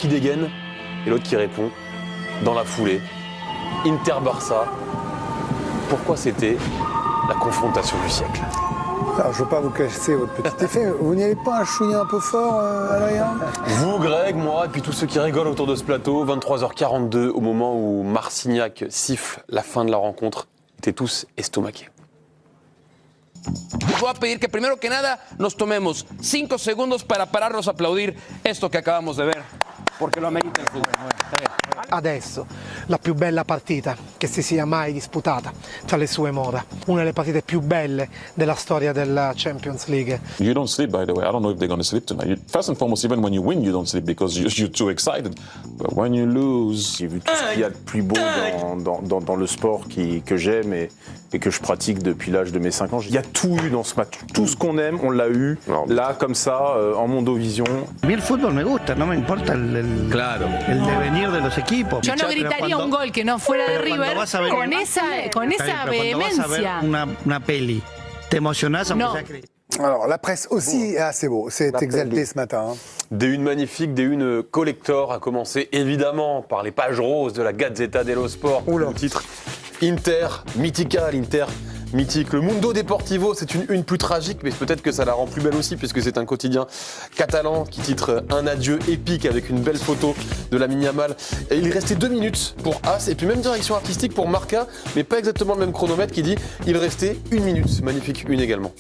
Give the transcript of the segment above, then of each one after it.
qui dégaine et l'autre qui répond dans la foulée. Inter-Barça. Pourquoi c'était la confrontation du siècle? Alors, je ne veux pas vous casser votre petit effet. Vous n'y allez pas un chouïa un peu fort, Adrien? Vous, Greg, moi, et puis tous ceux qui rigolent autour de ce plateau, 23h42, au moment où Marcignac siffle la fin de la rencontre, étaient tous estomaqués. Les voy a pedir que primero que nada nos tomemos 5 segundos para pararnos a aplaudir esto que acabamos de ver, porque lo amerita el fútbol. Adesso la più bella partita che si sia mai disputata tra le sue mura, una delle partite più belle della storia della Champions League. You don't sleep, by the way. I don't know if they're going to sleep tonight. First and foremost, even when you win, you don't sleep because you're too excited. But when you lose... J'ai vu tout ce qu'il y a de plus beau dans le sport que j'aime et que je pratique depuis l'âge de mes 5 ans. Il y a tout eu dans ce match. Tout ce qu'on aime, on l'a eu, là, comme ça, en Mondovision. A mí el fútbol me gusta, no me importa el devenir de los equipos. Yo no gritaría un gol que no fuera de River con esa vehemencia. Cuando vas a ver una peli, te emocionás aunque sea creíble. Alors, la presse aussi, c'est beau, c'est exalté ce matin. Des unes magnifiques, des unes collector, à commencer évidemment par les pages roses de la Gazzetta dello Sport. Le titre Inter Mythica, l'Inter mythique. Le Mundo Deportivo, c'est une une plus tragique, mais peut-être que ça la rend plus belle aussi, puisque c'est un quotidien catalan qui titre un adieu épique avec une belle photo de Lamine Yamal. Et il restait 2 minutes pour As, et puis même direction artistique pour Marca, mais pas exactement le même chronomètre qui dit il restait 1 minute. Magnifique une également.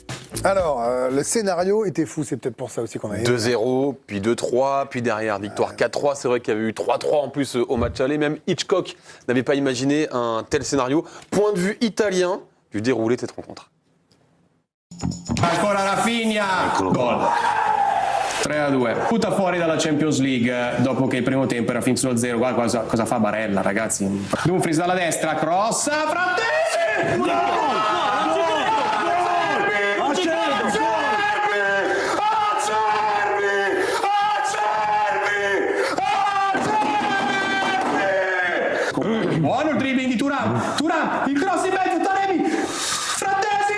Alors, le scénario était fou, c'est peut-être pour ça aussi qu'on a... 2-0, puis 2-3, puis derrière victoire 4-3. C'est vrai qu'il y avait eu 3-3 en plus au match aller. Même Hitchcock n'avait pas imaginé un tel scénario. Point de vue italien du déroulé de cette rencontre. Ancora Rafinha, gol. 3-2. Butta fuori dalla Champions League dopo che il primo tempo era finito 0. Guarda cosa fa Barella, ragazzi. Dumfries dalla destra, cross, Frattesi! No! Buono il dribbling di Thuram, il cross in mezzo, Taremi, Frattesi,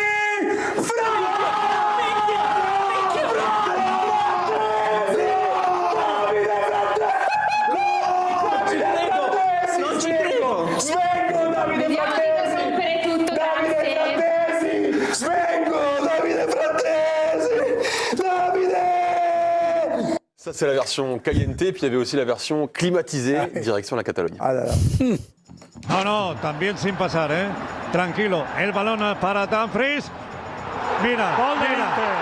Ça, c'est la version caliente, puis il y avait aussi la version climatisée, direction la Catalogne. Ah là là. No, no, también sin pasar, ¿eh? Tranquilo. El balón para Dumfries. Mira, gol del Inter.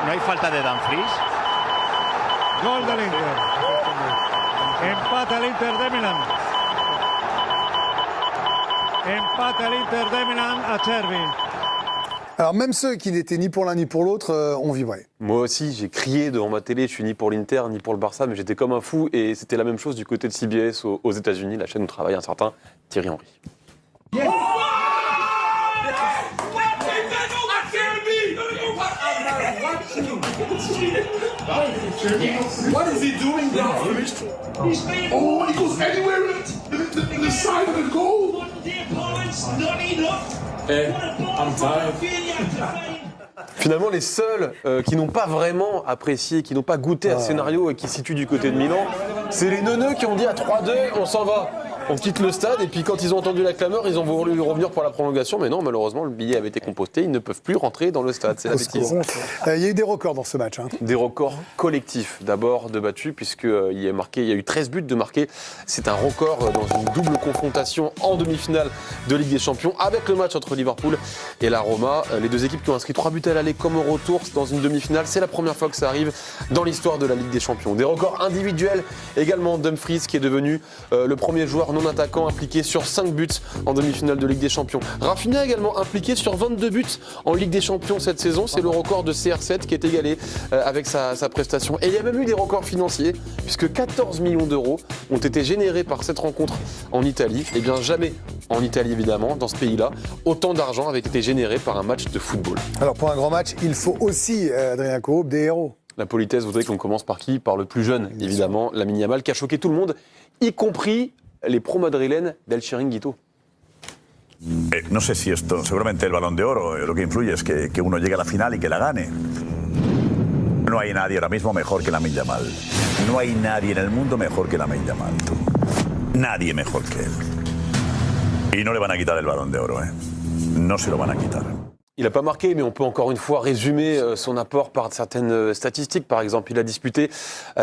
No hay falta de Dumfries. Gol del Inter. Empata el Inter de Milán. Empata el Inter de Milán a Cervi. Alors même ceux qui n'étaient ni pour l'un ni pour l'autre ont vibré. Moi aussi, j'ai crié devant ma télé, je suis ni pour l'Inter ni pour le Barça, mais j'étais comme un fou et c'était la même chose du côté de CBS aux États-Unis, la chaîne où travaille un certain Thierry Henry. Yes. What is he doing now? Oh, he goes anywhere in the side of the goal. Hey, I'm tired. Finalement, les seuls qui n'ont pas vraiment apprécié, qui n'ont pas goûté à ce scénario et qui se situent du côté de Milan, c'est les neuneux qui ont dit à 3-2, on s'en va. On quitte le stade et puis quand ils ont entendu la clameur, ils ont voulu revenir pour la prolongation. Mais non, malheureusement, le billet avait été composté. Ils ne peuvent plus rentrer dans le stade. C'est la bêtise. Il y a eu des records dans ce match. Des records collectifs d'abord de battus puisqu'il y a eu 13 buts de marqués. C'est un record dans une double confrontation en demi-finale de Ligue des Champions avec le match entre Liverpool et la Roma. Les deux équipes qui ont inscrit 3 buts à l'aller comme au retour dans une demi-finale. C'est la première fois que ça arrive dans l'histoire de la Ligue des Champions. Des records individuels également. Dumfries qui est devenu le premier joueur non attaquant impliqué sur 5 buts en demi-finale de Ligue des Champions. Rafinha également impliqué sur 22 buts en Ligue des Champions cette saison. C'est le record de CR7 qui est égalé avec sa prestation. Et il y a même eu des records financiers puisque 14 millions d'euros ont été générés par cette rencontre en Italie. Et bien jamais en Italie évidemment, dans ce pays-là, autant d'argent avait été généré par un match de football. Alors pour un grand match, il faut aussi, Adrien Coop, des héros. La politesse voudrait qu'on commence par qui? Par le plus jeune, évidemment, Lamine Yamal, qui a choqué tout le monde, y compris les pro-madrilènes del Chiringuito. No sé si esto, seguramente el Balón de Oro, lo que influye es que uno llegue a la final y que la gane. no hay nadie ahora mismo mejor que Lamine Yamal. No hay nadie en el mundo mejor que Lamine Yamal. Nadie mejor que él. Y no le van a quitar el Balón de Oro, ¿eh? No se lo van a quitar. Il n'a pas marqué, mais on peut encore une fois résumer son apport par certaines statistiques. Par exemple, il a disputé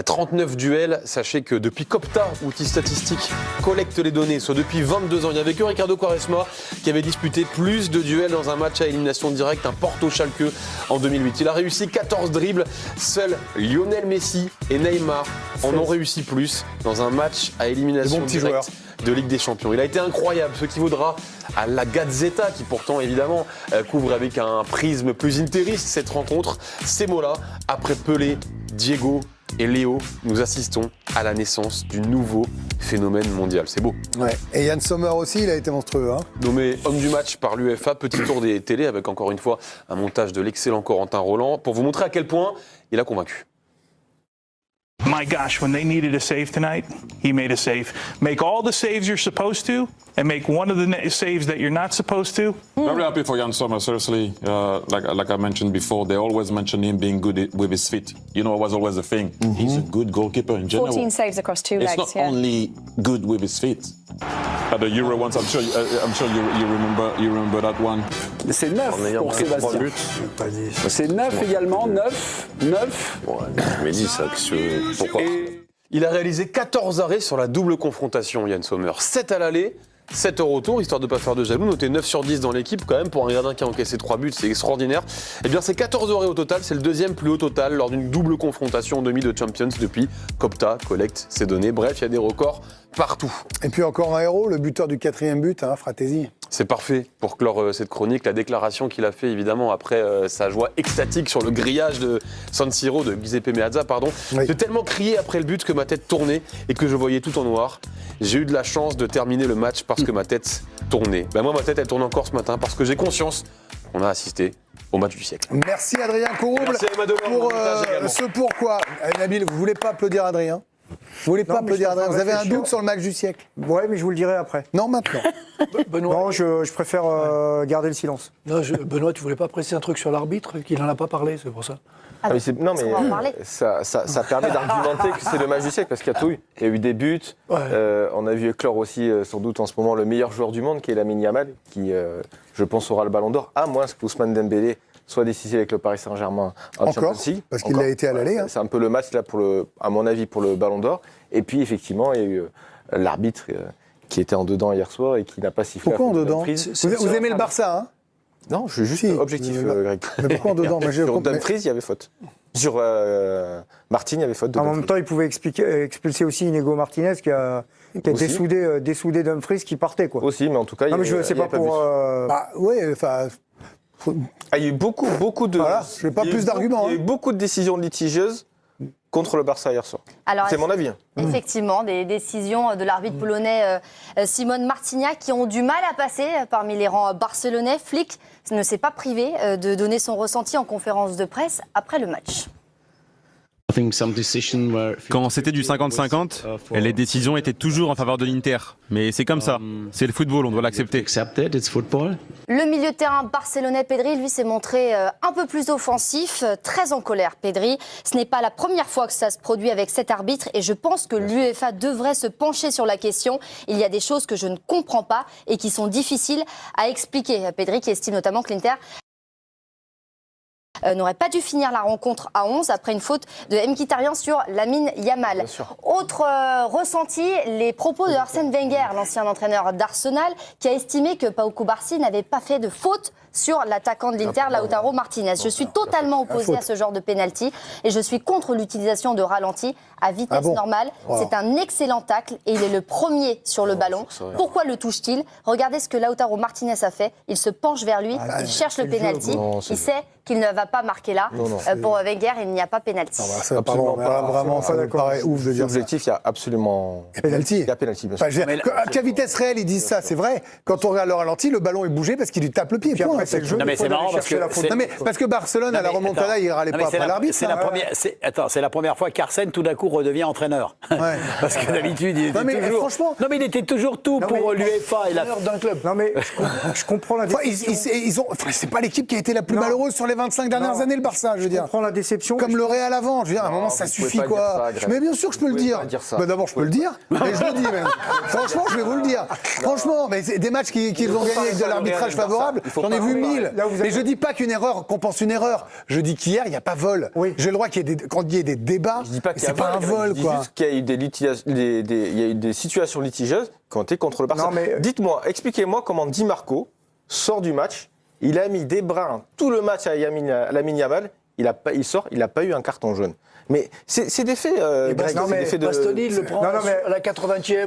39 duels. Sachez que depuis Copta, outil statistique, collecte les données, soit depuis 22 ans, il n'y avait que Ricardo Quaresma qui avait disputé plus de duels dans un match à élimination directe, un Porto Schalke en 2008. Il a réussi 14 dribbles. Seuls Lionel Messi et Neymar en ont réussi plus dans un match à élimination directe de Ligue des Champions. Il a été incroyable, ce qui vaudra à la Gazzetta, qui pourtant évidemment couvre avec un prisme plus interiste cette rencontre. Ces mots-là, après Pelé, Diego et Léo, nous assistons à la naissance du nouveau phénomène mondial. C'est beau. Ouais. Et Yann Sommer aussi, il a été monstrueux. Hein. Nommé homme du match par l'UEFA, petit tour des télés avec encore une fois un montage de l'excellent Corentin Roland pour vous montrer à quel point il a convaincu. My gosh, when they needed a save tonight, he made a save. Make all the saves you're supposed to, and make one of the saves that you're not supposed to. Very happy for Yann Sommer, seriously. Like I mentioned before, they always mention him being good with his feet. You know, it was always a thing. He's a good goalkeeper in general. 14 saves across 2 legs. It's not only good with his feet. At the Euro once, I'm sure you remember that one. C'est 9 pour Sébastien. C'est 9 également, 9. Mais dis ça, pourquoi Il a réalisé 14 arrêts sur la double confrontation, Yann Sommer. 7 à l'aller, 7 au retour, histoire de ne pas faire de jaloux. Noté 9 sur 10 dans l'équipe, quand même, pour un gardien qui a encaissé 3 buts, c'est extraordinaire. Eh bien, c'est 14 arrêts au total, c'est le deuxième plus haut total lors d'une double confrontation en demi de Champions depuis Copta collecte ses données. Bref, il y a des records partout. Et puis encore un héros, le buteur du 4e but, hein, Fratesi. C'est parfait pour clore cette chronique. La déclaration qu'il a fait évidemment après sa joie extatique sur le grillage de San Siro, de Giuseppe Meazza, pardon. Oui. J'ai tellement crié après le but que ma tête tournait et que je voyais tout en noir. J'ai eu de la chance de terminer le match parce que ma tête tournait. Ben moi, ma tête, elle tourne encore ce matin parce que j'ai conscience qu'on a assisté au match du siècle. Merci Adrien Courouble pour ce pourquoi. Nabil, vous voulez pas applaudir Adrien ? Vous voulez pas applaudir Adrien ? Vous avez un doute sur le match du siècle ? Ouais, mais je vous le dirai après. Non, maintenant. Benoît. Non, je préfère garder le silence. Non, Benoît, tu voulais pas préciser un truc sur l'arbitre, qu'il n'en a pas parlé, c'est pour ça. Ah, mais ça permet d'argumenter que c'est le match du siècle, parce qu'il y a tout eu. Il y a eu des buts, on a vu éclore aussi, sans doute en ce moment, le meilleur joueur du monde, qui est Lamine Yamal, qui, je pense, aura le Ballon d'Or, à moins que Ousmane Dembélé soit décisif avec le Paris Saint-Germain en Champions League. Parce qu'il a été à l'aller. Hein. C'est un peu le match, là, à mon avis, pour le Ballon d'Or. Et puis, effectivement, il y a eu l'arbitre qui était en dedans hier soir et qui n'a pas sifflé. Pourquoi en dedans ? Vous aimez le Barça, hein ? Non, je suis juste objectif, Greg. Mais pourquoi en dedans ? Sur Dumfries, il y avait faute. Sur Martin, il y avait faute. En même temps, il pouvait expulser aussi Inigo Martinez qui a dessoudé Dumfries qui partait, quoi. Aussi, mais en tout cas, non, mais je sais pas pour. Bah, ouais, enfin. Il y a eu beaucoup de. Voilà, je n'ai pas plus d'arguments. Il y a eu beaucoup de décisions litigieuses contre le Barça hier soir. C'est mon avis. Effectivement, des décisions de l'arbitre polonais Simone Marciniak qui ont du mal à passer parmi les rangs barcelonais. Flick ne s'est pas privé de donner son ressenti en conférence de presse après le match. Quand c'était du 50-50, les décisions étaient toujours en faveur de l'Inter. Mais c'est comme ça, c'est le football, on doit l'accepter. Le milieu de terrain barcelonais Pedri, lui, s'est montré un peu plus offensif, très en colère. Pedri, ce n'est pas la première fois que ça se produit avec cet arbitre et je pense que l'UEFA devrait se pencher sur la question. Il y a des choses que je ne comprends pas et qui sont difficiles à expliquer. Pedri qui estime notamment que l'Inter n'aurait pas dû finir la rencontre à 11 après une faute de Mkhitaryan sur Lamine Yamal. Autre ressenti, les propos de Arsène Wenger, l'ancien entraîneur d'Arsenal, qui a estimé que Pau Cubarsí n'avait pas fait de faute sur l'attaquant de l'Inter, Lautaro Martinez. Je suis totalement opposé à ce genre de pénalty et je suis contre l'utilisation de ralenti à vitesse normale. C'est un excellent tacle et il est le premier sur le ballon. Pourquoi le touche-t-il ? Regardez ce que Lautaro Martinez a fait. Il se penche vers lui, il cherche le pénalty, il sait qu'il ne va pas marquer là. Pour Wenger, il n'y a pas pénalty. Vraiment, ça me paraît ouf de dire ça. Objectif, il y a absolument... Pénalty. Il y a pénalty, bien sûr. Qu'à vitesse réelle, ils disent ça, c'est vrai. Quand on regarde le ralenti, le ballon est bougé parce qu'il lui tape le pied. Puis après, mais c'est le jeu. Non, mais c'est marrant parce que parce que Barcelone, à la remontada, il râlait pas après l'arbitre. C'est la première fois qu'Arsène, tout d'un coup, redevient entraîneur. Parce que d'habitude, il était toujours... Franchement... Non, mais il était toujours tout pour l'UEFA. d'un club. Non, mais je comprends la déception. C'est pas l'équipe qui a été la plus malheureuse sur les 25 dernières années, le Barça, je veux dire. Je comprends la déception. Comme le Real avant, je veux dire, à un moment, ça suffit, quoi. Mais bien sûr que je peux le dire. D'abord, je peux le dire, mais je le dis même. Franchement, je vais vous le dire. Franchement, mais des matchs qu'ils ont gagnés avec de l'arbitrage favorable, j'en ai vu 1000. Mais je dis pas qu'une erreur compense une erreur. Je dis qu'hier, il n'y a pas vol. J'ai le droit quand il y ait des débats, c'est pas un vol, quoi. Je dis juste qu'il y a eu des situations litigieuses qui ont été contre le Barça. Dites-moi, expliquez-moi comment Di Marco sort du match, il a mis des brins tout le match à Lamine Yamal, il n'a pas eu un carton jaune. Mais c'est des faits, Greg, non, mais Bastoni, il le prend à la 80e.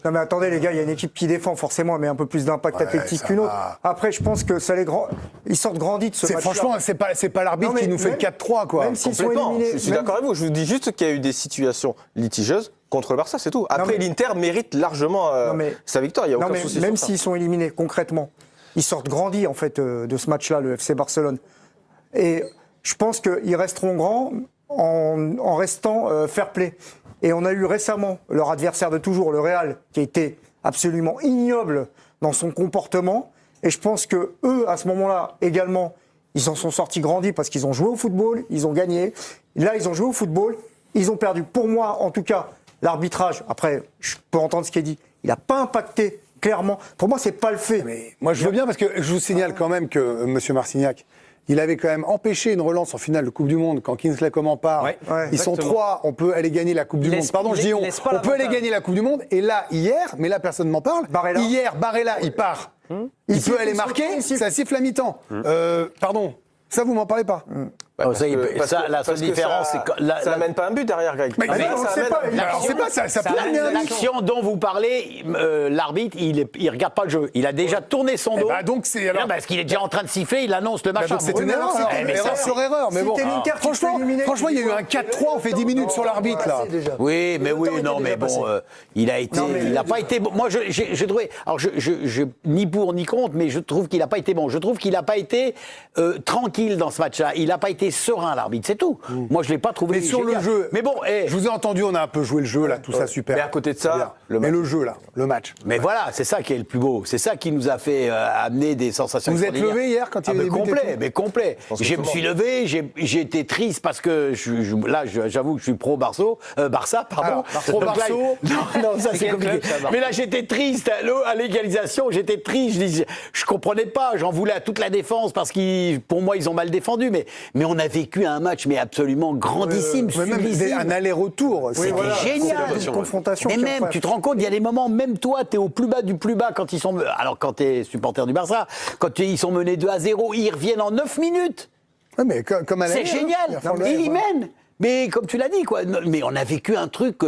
Non, mais attendez, les gars, il y a une équipe qui défend forcément, mais un peu plus d'impact athlétique qu'une autre. Après, je pense que ça ils sortent grandis de ce match. Franchement, c'est pas l'arbitre qui nous fait le 4-3, quoi. Même s'ils sont éliminés. Je suis d'accord avec vous, je vous dis juste qu'il y a eu des situations litigieuses contre le Barça, c'est tout. Après, l'Inter mérite largement sa victoire, il n'y a aucun souci. Même s'ils sont éliminés, concrètement, ils sortent grandis, en fait, de ce match-là, le FC Barcelone. Et je pense qu'ils resteront grands en restant fair play. Et on a eu récemment leur adversaire de toujours, le Real, qui a été absolument ignoble dans son comportement. Et je pense que eux, à ce moment-là, également, ils en sont sortis grandis parce qu'ils ont joué au football, ils ont gagné. Là, ils ont joué au football, ils ont perdu. Pour moi, en tout cas, l'arbitrage, après, je peux entendre ce qui est dit, il n'a pas impacté clairement. Pour moi, c'est pas le fait. Mais moi, je veux bien parce que je vous signale quand même que M. Marcignac, il avait quand même empêché une relance en finale de Coupe du Monde quand Kingsley Coman part. Ils sont 3, on peut aller gagner la Coupe du Monde. Pardon, je dis on peut aller gagner la Coupe du Monde. Et là, hier, mais là, personne ne m'en parle. Hier, Barella, il part. Il peut aller marquer, ça siffle à mi-temps. Pardon, ça, vous m'en parlez pas. La seule différence, c'est que ça n'amène pas un but derrière, Greg. Mais ça peut amener un but. L'action dont vous parlez, l'arbitre, il regarde pas le jeu. Il a déjà tourné son dos. Parce qu'il est déjà en train de siffler, il annonce le machin. C'est une erreur, erreur sur erreur. Mais bon, franchement, il y a eu un 4-3, on fait 10 minutes sur l'arbitre, là. Oui, mais bon, il n'a pas été bon. Moi, je trouvais, alors ni pour ni contre, mais je trouve qu'il n'a pas été bon. Je trouve qu'il n'a pas été tranquille dans ce match-là. Il n'a pas été serein, l'arbitre, c'est tout. Moi, je l'ai pas trouvé. Mais sur le jeu, mais bon, je vous ai entendu, on a un peu joué le jeu là, tout ça super. Mais à côté de ça, le jeu là, le match. Mais voilà, c'est ça qui est le plus beau. C'est ça qui nous a fait amener des sensations. Vous êtes levé hier quand il y a eu des buts complet. Je me suis levé, j'ai été triste parce que là, j'avoue que je suis pro Barça, pardon. Pro Barça. Non, ça c'est compliqué. Mais là, j'étais triste à l'égalisation. J'étais triste. Je comprenais pas. J'en voulais à toute la défense parce que pour moi, ils ont mal défendu. Mais on a vécu un match absolument grandissime, sublissime. Un aller-retour. C'était génial. Une confrontation. Mais même, tu te rends compte, il y a des moments, même toi, t'es au plus bas du plus bas quand ils sont. Alors, quand t'es supporter du Barça, quand ils sont menés 2-0, ils reviennent en 9 minutes. Ouais, mais comme à c'est génial. Ils mènent. Mais comme tu l'as dit, quoi. Mais on a vécu un truc.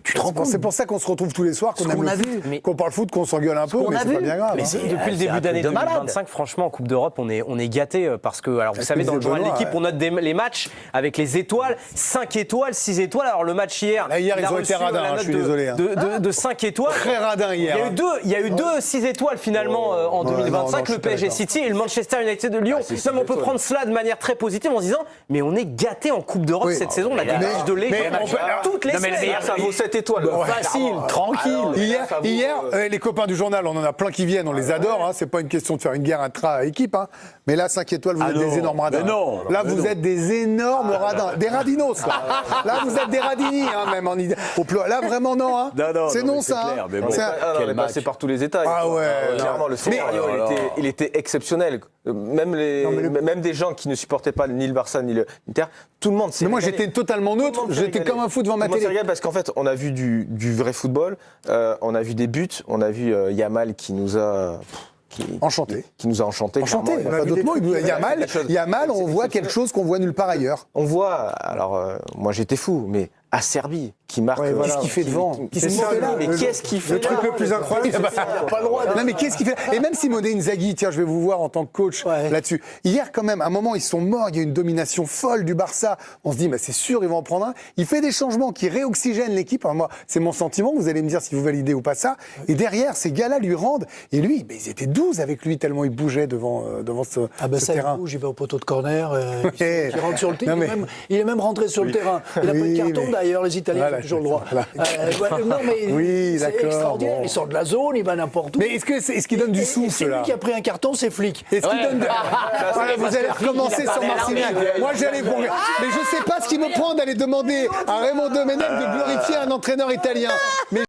Tu te rends compte. C'est pour ça qu'on se retrouve tous les soirs, qu'on parle foot, qu'on s'engueule un peu, mais c'est pas bien grave. Mais depuis le début d'année 2025, franchement, en Coupe d'Europe, on est gâtés parce que, alors vous savez, dans le journal de l'équipe, on note les matchs avec les étoiles, 5 étoiles, 6 étoiles. Alors le match hier, ils ont été radins, je suis désolé. De 5 étoiles. Très radin hier. Il y a eu 2 6 étoiles finalement en 2025, le PSG City et le Manchester United de Lyon. On peut prendre cela de manière très positive en se disant, mais on est gâtés en Coupe d'Europe cette saison, la démarche de l'Équipe. Toutes les semaines. Ça vaut 7 étoiles. Facile, tranquille. Hier, les copains du journal, on en a plein qui viennent, on les adore. C'est pas une question de faire une guerre intra-équipe. Mais là, 5 étoiles, vous êtes des énormes radins. Là, vous êtes des énormes radins. Des radinos, là. Là, vous êtes des radini, même en idée. Là, vraiment, non. C'est non, ça. On est passé par tous les états. Ah ouais. Clairement, le scénario, il était exceptionnel. Même des gens qui ne supportaient pas ni le Barça ni l'Inter, tout le monde s'est. Mais moi, j'étais totalement neutre. J'étais comme un fou devant ma télé. Parce qu'en fait, on a vu du vrai football, on a vu des buts, on a vu Yamal qui nous a enchanté. Qui nous a enchanté. Enchanté. Il n'y a pas d'autre mot. Yamal, on voit quelque chose qu'on voit nulle part ailleurs. On voit. Alors, moi, j'étais fou, mais à Serbie. qui marque. Qu'est-ce qu'il fait devant? Qu'est-ce qu'il fait Le truc le plus incroyable, c'est qu'il n'a pas le droit. Non mais qu'est-ce qu'il fait? Et même Simone Inzaghi, tiens, je vais vous voir en tant que coach là-dessus. Hier quand même, à un moment ils sont morts, il y a une domination folle du Barça. On se dit, c'est sûr, ils vont en prendre un. Il fait des changements qui réoxygènent l'équipe. Alors moi, c'est mon sentiment. Vous allez me dire si vous validez ou pas ça. Et derrière, ces gars-là lui rendent. Et lui, ils étaient 12 avec lui tellement il bougeait devant ce terrain. Il bouge, il va au poteau de corner, il rentre sur le terrain. Il est même rentré sur le terrain. Il n'a pas de carton d'ailleurs, les Italiens ont toujours le droit. Non mais c'est extraordinaire. Il sort de la zone, il va n'importe où. Mais est-ce qu'il donne du souffle c'est lui qui a pris un carton, c'est flic. Est-ce qu'il donne vous allez recommencer sur Marcignac. Moi j'allais pour. Mais je sais pas ce qui me prend d'aller demander à Raymond Domenech de glorifier un entraîneur italien. Mais